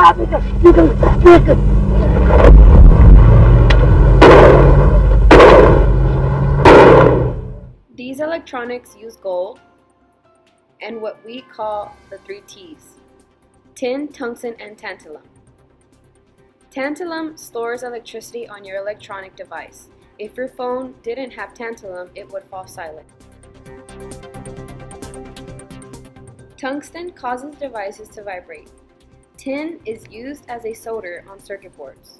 These electronics use gold and what we call the three T's: tin, tungsten, and tantalum. Tantalum stores electricity on your electronic device. If your phone didn't have tantalum, it would fall silent. Tungsten causes devices to vibrate. Tin is used as a solder on circuit boards.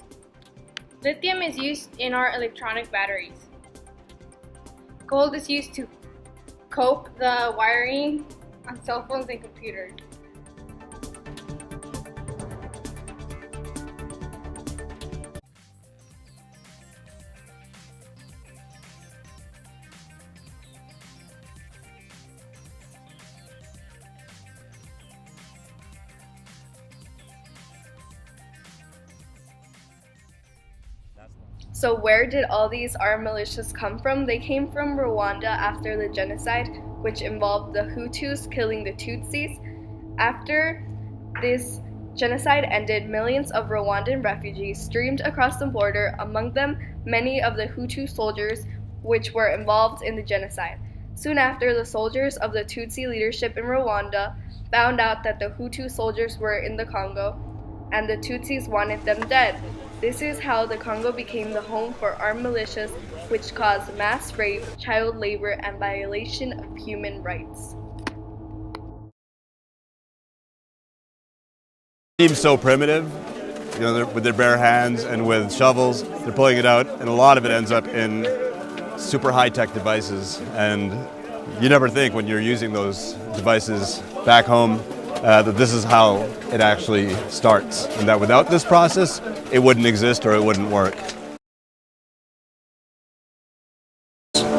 Lithium is used in our electronic batteries. Gold is used to cope the wiring on cell phones and computers. So where did all these armed militias come from? They came from Rwanda after the genocide, which involved the Hutus killing the Tutsis. After this genocide ended, millions of Rwandan refugees streamed across the border, among them many of the Hutu soldiers which were involved in the genocide. Soon after, the soldiers of the Tutsi leadership in Rwanda found out that the Hutu soldiers were in the Congo and the Tutsis wanted them dead. This is how the Congo became the home for armed militias, which caused mass rape, child labor, and violation of human rights. Seems so primitive, you know, with their bare hands and with shovels, they're pulling it out, and a lot of it ends up in super high-tech devices. And you never think when you're using those devices back home that this is how it actually starts, and that without this process, it wouldn't exist or it wouldn't work.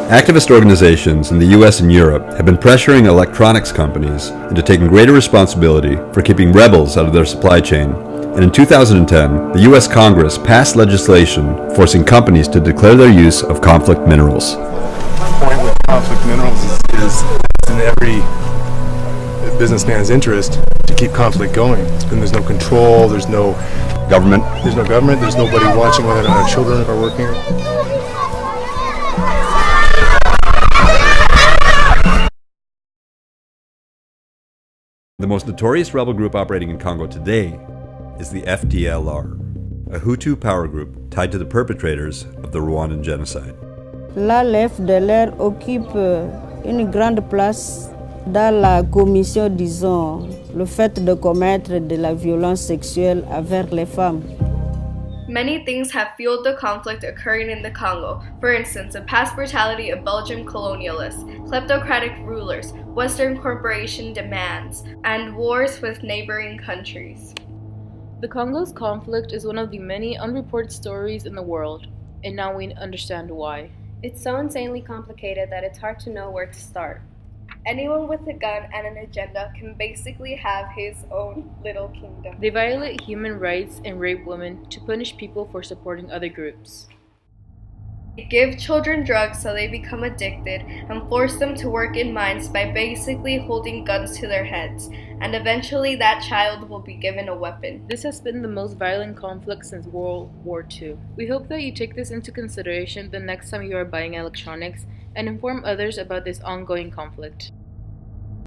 Activist organizations in the US and Europe have been pressuring electronics companies into taking greater responsibility for keeping rebels out of their supply chain. And in 2010, the US Congress passed legislation forcing companies to declare their use of conflict minerals. The point with conflict minerals is in every businessman's interest to keep conflict going. And there's no control, there's no government, there's nobody watching whether or not our children are working. The most notorious rebel group operating in Congo today is the FDLR, a Hutu power group tied to the perpetrators of the Rwandan genocide. Là, le FDLR occupe une grande place dans la commission, disons, le fait de commettre de la violence sexuelle envers les femmes. Many things have fueled the conflict occurring in the Congo. For instance, the past brutality of Belgian colonialists, kleptocratic rulers, Western corporation demands, and wars with neighboring countries. The Congo's conflict is one of the many unreported stories in the world, and now we understand why. It's so insanely complicated that it's hard to know where to start. Anyone with a gun and an agenda can basically have his own little kingdom. They violate human rights and rape women to punish people for supporting other groups. They give children drugs so they become addicted and force them to work in mines by basically holding guns to their heads, and eventually that child will be given a weapon. This has been the most violent conflict since World War II. We hope that you take this into consideration the next time you are buying electronics and inform others about this ongoing conflict.